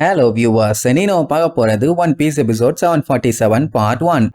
Hello viewers, நீ நம்ம பார்க்க போறது one piece episode 747 part 1.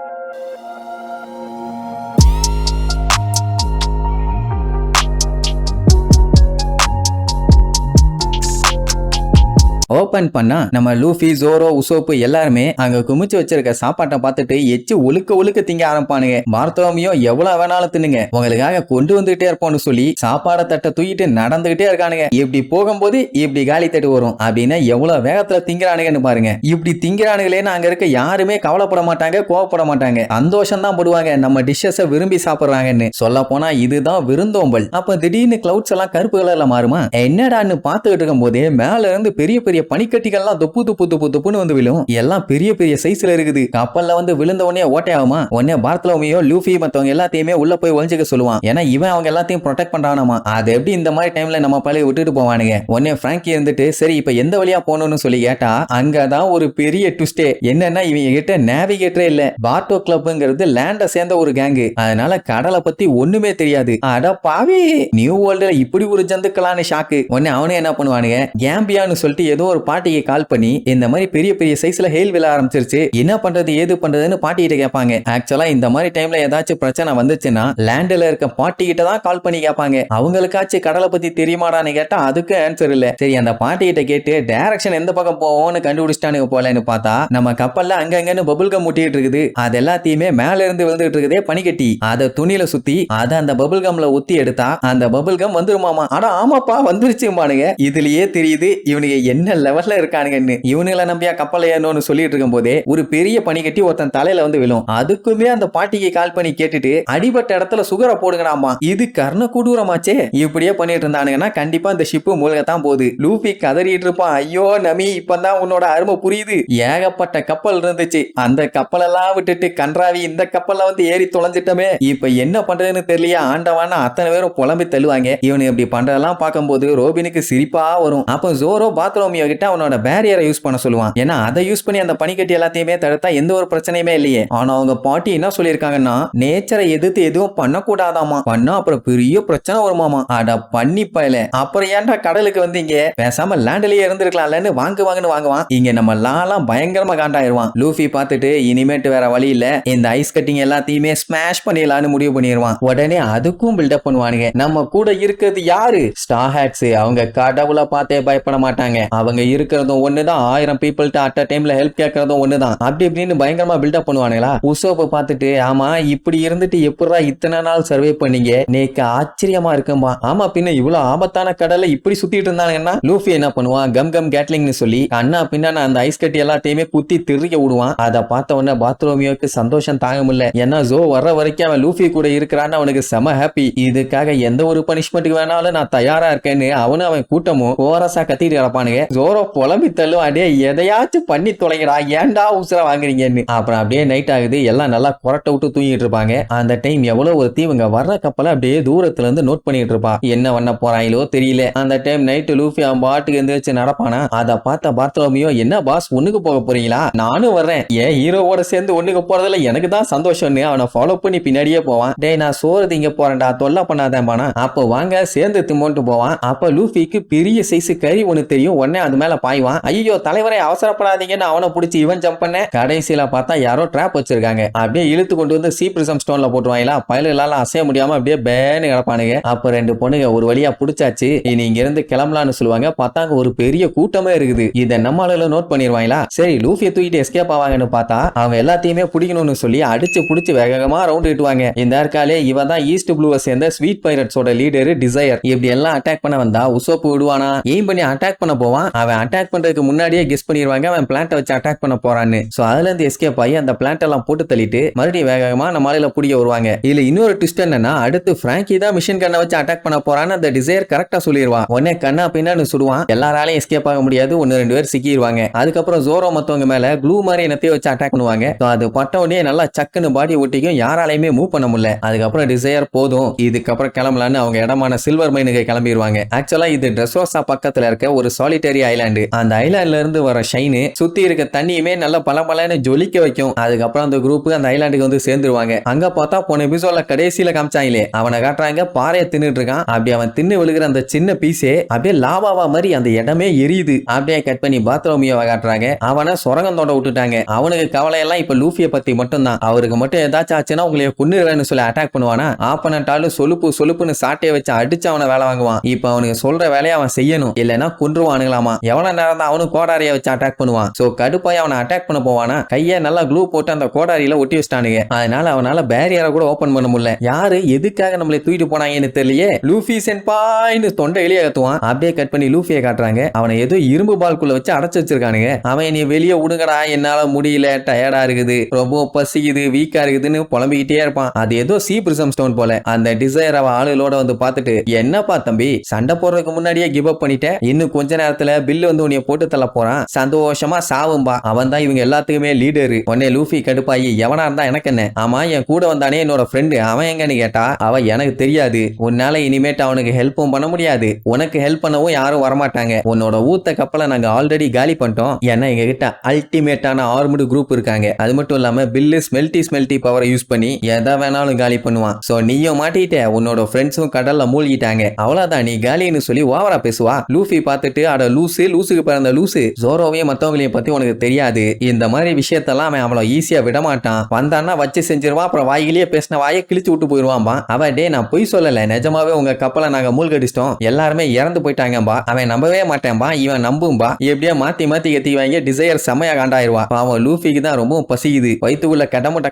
Open பண்ணா நம்ம லூஃபி, ஜோரோ, உசோப்பு எல்லாருமே அங்க குமிச்சு வச்சிருக்க சாப்பாட்டை பார்த்துட்டு எச்சு ஒழுக்க திங்க ஆரம்பிப்பானுங்க. பார்த்தோமியோ எவ்வளவு வேணாலும் தின்னுங்க, உங்களுக்காக கொண்டு வந்துகிட்டே இருப்போம்னு சொல்லி சாப்பாடை தட்டை தூக்கிட்டு நடந்துகிட்டே இருக்கானுங்க. இப்படி போகும்போது இப்படி காலி தட்டு வரும் அப்படின்னா எவ்வளவு வேகத்துல திங்கிறானுங்கன்னு பாருங்க. இப்படி திங்கிறானுங்களேன்னு அங்க இருக்க யாருமே கவலைப்பட மாட்டாங்க, கோவப்பட மாட்டாங்க, சந்தோஷம் தான் படுவாங்க. நம்ம டிஷ்ஷஸை விரும்பி சாப்பிடுறாங்கன்னு சொல்ல போனா இதுதான் விருந்தோம்பல். அப்ப திடீர்னு கிளவுட்ஸ் எல்லாம் கருப்பு கலர்ல மாறுமா? என்னடான்னு பார்த்துக்கிட்டு இருக்கும் போதே மேல இருந்து பெரிய பெரிய பனிக்கட்டிகள்லாம் தொப்புன்னு வந்து விழும். எல்லாம் பெரிய பெரிய சைஸ்ல இருக்குது. கப்பல்ல வந்து விழுந்த உடனே ஓட்டையாகுமா? உடனே பார்த்தலோமியோ லூஃபி மத்தவங்க எல்லாத்தையுமே உள்ள போய் ஒளிஞ்சுக்க சொல்லுவான். ஏன்னா இவன் அவங்க எல்லாத்தையும் ப்ரொடெக்ட் பண்றானாமா. அது எப்படி இந்த மாதிரி டைம்ல நம்ம பழைய விட்டுட்டு போவானுங்க. உடனே பிராங்கி இருந்துட்டு சரி இப்ப எந்த வழியா போகணும்னு சொல்லி கேட்டா அங்கதான் ஒரு பெரிய ட்விஸ்டே. என்னன்னா இவங்க கிட்ட நேவிகேட்டரே இல்ல. பார்ட்டோ கிளப்ங்கிறது லேண்ட சேர்ந்த ஒரு கேங்கு. அதனால கடலை பத்தி ஒண்ணுமே தெரியாது. அட பாவி, நியூ வேர்ல்டுல இப்படி ஒரு ஜந்துக்களான ஷாக்கு. உடனே அவனே என்ன பண்ணுவானுங்க, கேம்பியான்னு சொல்லிட்டு ஏதோ ஒரு பாட்டிக்கு கால் பண்ணி இந்த மாதிரி பெரிய பெரிய சைஸ்ல ஹெயில் விழ ஆரம்பிச்சிருச்சு, என்ன பண்றது ஏது பண்றதுன்னு பாட்டிகிட்ட கேட்பாங்க. ஆக்சுவலா இந்த மாதிரி டைம்ல ஏதாச்சும் பிரச்சனை வந்துச்சுன்னா லேண்ட்ல இருக்க பாட்டி கிட்ட தான் கால் பண்ணி கேட்பாங்க. அவங்களுக்காச்சும் கடலை பத்தி தெரியுமாடான்னு கேட்டா அதுக்கு ஆன்சர் இல்ல. சரி அந்த பாட்டி கிட்ட கேட்டு டைரக்ஷன் எந்த பக்கம் போவோம்னு கண்டுபிடிச்சிட்டானுங்க போலன்னு பார்த்தா நம்ம கப்பல்ல அங்கங்கன்னு பபுள் கம் முட்டிட்டு இருக்குது. அது எல்லாத்தையுமே மேல இருந்து விழுந்துட்டு இருக்குதே பனிக்கட்டி. அதை துணியில சுத்தி அதை அந்த பபுள் கம்ல ஊத்தி எடுத்தா அந்த பபுள் கம் வந்துருமாமா. ஆனா ஆமாப்பா வந்துருச்சுமானுங்க. இதுலயே தெரியுது இவனுக்கு என்ன லெவல்ல இருக்கானுங்கன்னு. இவனுங்களை நம்பியா கப்பல் ஏறணும்னு சொல்லிட்டு இருக்கும் போதே ஒரு பெரிய பனிக்கட்டி ஒருத்தன் தலையில வந்து விழும். அதுக்குமே அந்த பாட்டிக்கு கால் பண்ணி கேட்டுட்டு அடிபட்ட இடத்துல சுகரை போடுங்கடாமா. இது கர்ண கொடூரமாச்சே. இப்படியே பண்ணிட்டு இருந்தானுங்கன்னா கண்டிப்பா இந்த ஷிப்பு மூழ்கத்தான் போகுது. லூபி கதறிட்டு இருப்பான், ஐயோ நமி இப்பதான் உன்னோட அருமை புரியுது. ஏகப்பட்ட கப்பல் இருந்துச்சு, அந்த கப்பலெல்லாம் விட்டுட்டு கன்றாவி இந்த கப்பல்ல வந்து ஏறி தொலைஞ்சிட்டமே, இப்ப என்ன பண்றதுன்னு தெரியலையா ஆண்டவான அத்தனை பேரும் புலம்பி தள்ளுவாங்க. இவனு இப்படி பண்றதெல்லாம் பார்க்கும்போது ரோபினுக்கு சிரிப்பா வரும். அப்ப ஜோரோ பாத்ரோமியோ கிட்ட அவனோட பேரியரை யூஸ் பண்ண சொல்லுவான். ஏன்னா அதை யூஸ் பண்ணி அந்த பனிக்கட்டி எல்லாத்தையுமே தடுத்தா எந்த ஒரு பிரச்சனையுமே இல்லையே. ஆனா அவங்க பாட்டி என்ன சொல்லியிருக்காங்கன்னா நேச்சரை எதிர்த்து எதுவும் பண்ணக்கூடாதாமா, பண்ணா அப்புறம் பெரிய பிரச்சனை வருமாமா. அட பண்ணி பயல, அப்புறம் ஏன்டா கடலுக்கு வந்து இங்க பேசாம லேண்ட்லயே இருந்திருக்கலாம்லன்னு வாங்குவாங்கன்னு வாங்குவான். இங்க நம்ம லாலாம் பயங்கரமா காண்டாயிருவான். லூஃபி பார்த்துட்டு இனிமேட்டு வேற வழி இல்ல, இந்த ஐஸ் கட்டிங் எல்லாத்தையுமே ஸ்மாஷ் பண்ணிடலான்னு முடிவு பண்ணிடுவான். உடனே அதுக்கும் பில்டப் பண்ணுவானுங்க. நம்ம கூட இருக்கிறது யாரு? Straw hats. அவங்க கடவுளை பார்த்தே பயப்பட மாட்டாங்க. அவங்க இருக்கிறதும் ஒண்ணுதான், 1000 பீப்புள்கிட்ட அட் அ டைம்ல ஹெல்ப் கேட்கறதும் ஒண்ணுதான். அப்படி இப்படின்னு பயங்கரமா பில்டப் பண்ணுவானுங்களா. உசோப்பை பார்த்துட்டு ஆமா இப்படி இருந்துட்டு எப்படா இத்தனை நாள் சர்வே பண்ணீங்க, நேக்கு ஆச்சரியமா இருக்கும்பா. ஆமா பின்ன இவ்வளவு ஆபத்தான கடலை இப்படி சுத்திட்டு இருந்தாங்கன்னா லூஃபி என்ன பண்ணுவான், கம் கேட்லிங்னு சொல்லி அண்ணா பின்னான அந்த ஐஸ் கட்டி எல்லாத்தையுமே குத்தி திருக்க விடுவான். அதை பார்த்த உடனே பாத்ரோமியோக்கு சந்தோஷம் தாங்க முடியல. ஏன்னா ஜோ வர்ற வரைக்கும் அவன் லூஃபி கூட இருக்கிறான்னு அவனுக்கு செம ஹாப்பி. இதுக்காக எந்த ஒரு பனிஷ்மெண்ட்டுக்கு வேணாலும் நான் தயாரா இருக்கேன்னு அவன் கூட்டமும் கோரஸா கத்திட்டு கிடப்பானுங்க. ஜோரோ புலம்பி தள்ளும், அடே எதையாச்சும் பண்ணி தொலைங்கடா, ஏன்டா உசுர வாங்குறீங்கன்னு. அப்புறம் அப்படியே நைட் ஆகுது, எல்லாம் நல்லா கொரட்டை விட்டு தூங்கிட்டு இருப்பாங்க. அந்த டைம் எவ்வளவு ஒரு தீவுங்க வர்ற கப்பலை அப்படியே தூரத்துல இருந்து நோட் பண்ணிட்டு இருப்பா. என்ன பண்ண போறாங்களோ தெரியல. அந்த டைம் நைட்டு லூஃபி அவன் பாட்டுக்கு எந்திரிச்சு நடப்பானா. அதை பார்த்த பார்த்தோமியோ என்ன பாஸ் ஒண்ணுக்கு போக போறீங்களா, நானும் வர்றேன், ஏன் ஹீரோவோட சேர்ந்து ஒண்ணுக்கு போறதுல எனக்கு தான் சந்தோஷம்னு அவனை ஃபாலோ பண்ணி பின்னாடியே போவான். டே நான் சோறு இங்க போறேன்டா, தொல்லை பண்ணாதான் பானா. அப்போ வாங்க சேர்ந்து திமோன்ட்டு போவான். அப்ப லூஃபிக்கு பெரிய சைஸ் கறி ஒண்ணு தெரியும். உடனே அது மேல பாய்வான். ஐயோ தலைவரை அவசரப்படாதீங்கன்னு அவனை பிடிச்சி இவன் ஜம்ப் பண்ண. கடைசியில பார்த்தா யாரோ ட்ராப் வச்சிருக்காங்க. அப்படியே இழுத்து கொண்டு வந்து சீ பிரிசம் ஸ்டோன்ல போட்டுருவாங்களா. பயலுகளால அசைய முடியாம அப்படியே பேன்னு கிடப்பானுங்க. அப்ப 2 பொண்ணுங்க ஒரு வழியா புடிச்சாச்சு, இனி இங்க இருந்து கிளம்பலான்னு சொல்லுவாங்க. பார்த்தாங்க ஒரு பெரிய கூட்டமே இருக்குது. இதை நம்ம ஆளுல நோட் பண்ணிடுவாங்களா. சரி லூஃபியை தூக்கிட்டு எஸ்கேப் ஆவாங்கன்னு பார்த்தா அவங்க எல்லாத்தையுமே பிடிக்கணும்னு சொல்லி அடிச்சு புடிச்சு வேகமா ரவுண்ட் இட்டுவாங்க. இந்த இருக்காலே இவன் தான் ஈஸ்ட் ப்ளூவை சேர்ந்த ஸ்வீட் பைரட்ஸோட லீடர் டிசையர். இப்படி எல்லாம் அட்டாக் பண்ண வந்தா உசோப்பு விடுவானா, எய்ம் பண்ணி அட்டாக் பண்ண போவான். அவன் அட்டாக் பண்றதுக்கு முன்னாடியே கெஸ் பண்ணிடுவாங்க அவன் பிளான்ட்டை வச்சு அட்டாக் பண்ண போறான்னு. சோ அதுல இருந்து எஸ்கேப் ஆகி அந்த பிளான்ட் எல்லாம் போட்டு தள்ளிட்டு மறுபடியும் வேகமா நம்ம ஆளுல பிடிக்க வருவாங்க. இதுல இன்னொரு ட்விஸ்ட் என்னன்னா அடுத்து பிராங்கி தான் மிஷின் கண்ணை வச்சு அட்டாக் பண்ண போறான்னு அந்த டிசையர் கரெக்டா சொல்லிடுவான். உடனே கண்ணா பின்னான்னு சுடுவான். எல்லாராலையும் எஸ்கேப் ஆக முடியாது, 1-2 பேர் சிக்கிடுவாங்க. அதுக்கப்புறம் ஜோரோ மத்தவங்க மேல க்ளூ மாதிரி என்னத்தையும் வச்சு அட்டாக் பண்ணுவாங்க. அது பட்ட உடனே நல்லா சக்குன்னு பாடி ஒட்டிக்கும், யாராலையுமே மூவ் பண்ண முடியல. அதுக்கப்புறம் டிசையர் போதும் இதுக்கப்புறம் கிளம்பலான்னு அவங்க இடமான சில்வர் மைனுக்கு கிளம்பிடுவாங்க. ஆக்சுவலா இது ட்ரெஸ்ரோசா பக்கத்துல இருக்க ஒரு சாலிட்டரி ஐலாண்டு. அந்த ஐலாண்ட்ல இருந்து வர ஷைனு சுத்தி இருக்க தண்ணியுமே நல்ல பளபளன்னு ஜொலிக்க வைக்கும். அதுக்கப்புறம் அந்த குரூப் அந்த ஐலாண்டுக்கு வந்து சேர்ந்துருவாங்க. அங்க பார்த்தா போன எபிசோட்ல கடைசியில காமிச்சாங்களே அவனை காட்டுறாங்க பாறையை தின்னுட்டு இருக்கான். அப்படி அவன் தின்னு விழுகிற அந்த சின்ன பீஸே அப்படியே லாவாவா மாதிரி அந்த இடமே எரியுது. அப்படியே கட் பண்ணி பாத்ரோமியோவை காட்டுறாங்க. அவனை சுரங்கம் தோண்ட விட்டுட்டாங்க. அவனுக்கு கவலை எல்லாம் இப்ப லூஃபியை பத்தி மட்டும் தான். அவருக்கு மட்டும் ஏதாச்சும் ஆச்சுன்னா உங்களை கொன்னுறேன்னு சொல்லி அட்டாக் பண்ணுவானா. ஆப்பனட்டாலும் சொலுப்புன்னு சாட்டையை வச்சு அடிச்சு அவனை வேலை வாங்குவான். இப்ப அவனுக்கு சொல்ற வேலையை அவன் செய்யணும், இல்லைன்னா கொன்றுவானுங்களாமா. எவ்வளவு நேரம் தான் அவனும் கோடாரியை வச்சு அட்டாக் பண்ணுவான். சோ கடுப்பாய் அவனை அட்டாக் பண்ண போவானா, கையை நல்லா க்ளூ போட்டு அந்த கோடாரியில ஒட்டி வச்சிட்டானுங்க. அதனால அவனால பேரியரை கூட ஓபன் பண்ண முடியல. யாரு எதுக்காக நம்மளை தூக்கிட்டு போனாங்கன்னு தெரியலையே. லூஃபி சென்பாய்னு தொண்டை வெளியே கத்துவான். அப்படியே கட் பண்ணி லூஃபியை காட்டுறாங்க. அவனை ஏதோ இரும்பு பால்குள்ள வச்சு அடைச்சு வச்சிருக்கானுங்க. அவன் நீ வெளியே விடுங்கடா, என்னால முடியல, டயர்டா இருக்குது, ரொம்ப பசிக்குது, வீக்கா இருக்குதுன்னு புலம்பிக்கிட்டே இருப்பான். அது ஏதோ சீ பிரிசம் ஸ்டோன் போல. அந்த டிசைர் அவ ஆளுகளோட வந்து பார்த்துட்டு, என்னப்பா தம்பி சண்டை போடுறதுக்கு முன்னாடியே கிவ் அப் பண்ணிட்டேன், இன்னும் கொஞ்ச நேரத்துல பில்லு வந்து உன்னைய போட்டு தள்ள போறான், சந்தோஷமா சாவும்பா. அவன் தான் இவங்க எல்லாத்துக்குமே லீடரு. உடனே லூஃபி கடுப்பாயி, எவனா இருந்தா எனக்கு என்ன, ஆமா என் கூட வந்தானே என்னோட ஃப்ரெண்டு அவன் எங்கன்னு கேட்டா, அவ எனக்கு தெரியாது, உன்னால இனிமேட்டு அவனுக்கு ஹெல்ப்பும் பண்ண முடியாது, உனக்கு ஹெல்ப் பண்ணவும் யாரும் வரமாட்டாங்க, உன்னோட ஊத்த கப்பலை நாங்க ஆல்ரெடி காலி பண்ணிட்டோம், ஏன்னா எங்க கிட்ட அல்டிமேட்டான ஆர்மடு குரூப் இருக்காங்க. அது மட்டும் இல்லாம பில்லு ஸ்மெல்டி பவரை யூஸ் பண்ணி எதை வேணாலும் காலி பண்ணுவான். சோ நீயும் மாட்டிட்ட, உன்னோட ஃப்ரெண்ட்ஸும் கடல்ல மூழ்கிட்டாங்க, அவ்வளவுதான் நீ காலின்னு சொல்லி ஓவரா பேசுவா. லூஃபி பார்த்துட்டு, அட லூசுக்கு பிறந்த லூசு, ஜோரோவையும் மத்தவங்களையும் பத்தி உனக்கு தெரியாது, இந்த மாதிரி விஷயத்தெல்லாம் அவன் அவ்வளவு ஈஸியா விட மாட்டான், வந்தான்னா வச்சு செஞ்சிருவான், அப்புறம் வாயிலேயே பேசின வாயை கிழிச்சு விட்டு போயிருவான்பா. அவன் டே நான் பொய் சொல்லல, நிஜமாவே உங்க கப்பலை நாங்க மூழ்கடிச்சிட்டோம், எல்லாருமே இறந்து போயிட்டாங்கம்பா. அவன் நம்பவே மாட்டேன்பா, இவன் நம்பும்பா. எப்படியா மாத்தி கத்திவாங்க. டிசைர் செமையா காண்டாயிருவா. அவன் லூஃபிக்கு தான் ரொம்ப பசிக்குது, வயிற்றுக்குள்ள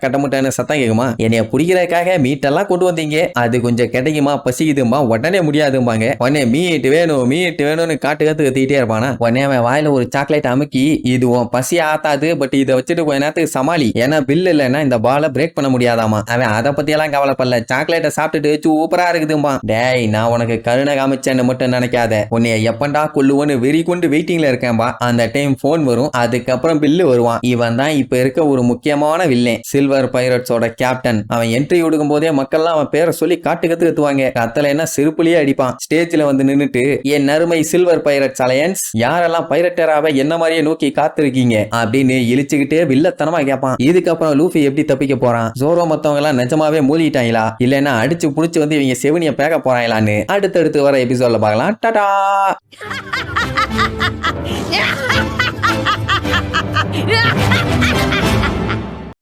கட்டமுட்டன்னு சத்தம் கேக்குமா, என்னைய பிடிக்கிறதுக்காக மீட்டெல்லாம் கொண்டு வந்தீங்க, அது கொஞ்சம் கிடைக்குமா, பசிக்குதும்பா. உடனே முடியாதும்பாங்க. உடனே மீட் வேணும்னு காட்டு கத்திக்கிட்டே இருப்பானா. உடனே அவன் வாயில ஒரு சாக்லேட் அமுக்கி, இது உன் பசி ஆத்தாது, பட் இதை வச்சுட்டு கொஞ்ச நேரத்துக்கு சமாளி, ஏன்னா பில் இல்லைன்னா இந்த பாலை பிரேக் பண்ண முடியாதாமா. அவன் அதை பத்தி எல்லாம் கவலைப்படல, சாக்லேட்டை சாப்பிட்டுட்டு சூப்பரா இருக்குதும்பா. டேய் நான் உனக்கு கருணை காமிச்சேன்னு மட்டும் நினைக்காத, உன்னைய எப்பண்டா கொல்லுவோன்னு வெறி கொண்டு வெயிட்டிங்ல இருக்கேன்பா. அந்த டைம் போன் வரும், அதுக்கப்புறம் பில்லு வருவான். இவன் தான் இப்ப இருக்க ஒரு முக்கியமான வில்லன், சில்வர் பைரட்ஸோட கேப்டன். அவன் என்ட்ரி கொடுக்கும் போதே மக்கள்லாம் அவன் பேரை சொல்லி கத்துவாங்க. கத்தலைன்னா செருப்புலயே அடிப்பான். ஸ்டேஜ்ல வந்து நின்னுட்டு, என் நறுமை சில்வர் பைரட்ஸ் அலையன்ஸ், யாரெல்லாம் பைரட்டராக என்ன மாதிரியே நோக்கி காத்திருக்கீங்க அப்படின்னு இழிச்சுக்கிட்டே வில்லத்தனமா கேட்பான். இதுக்கப்புறம் லூஃபி எப்படி தப்பிக்க போறான், ஜோரோ மத்தவங்க எல்லாம் நிஜமாவே மூழ்கிட்டாங்களா, இல்லைன்னா அடிச்சு புடிச்சு வந்து இவங்க செவனிய பேக்க போறாங்களான்னு அடுத்தடுத்து வர எபிசோட்ல பார்க்கலாம். டாடா. Yeah!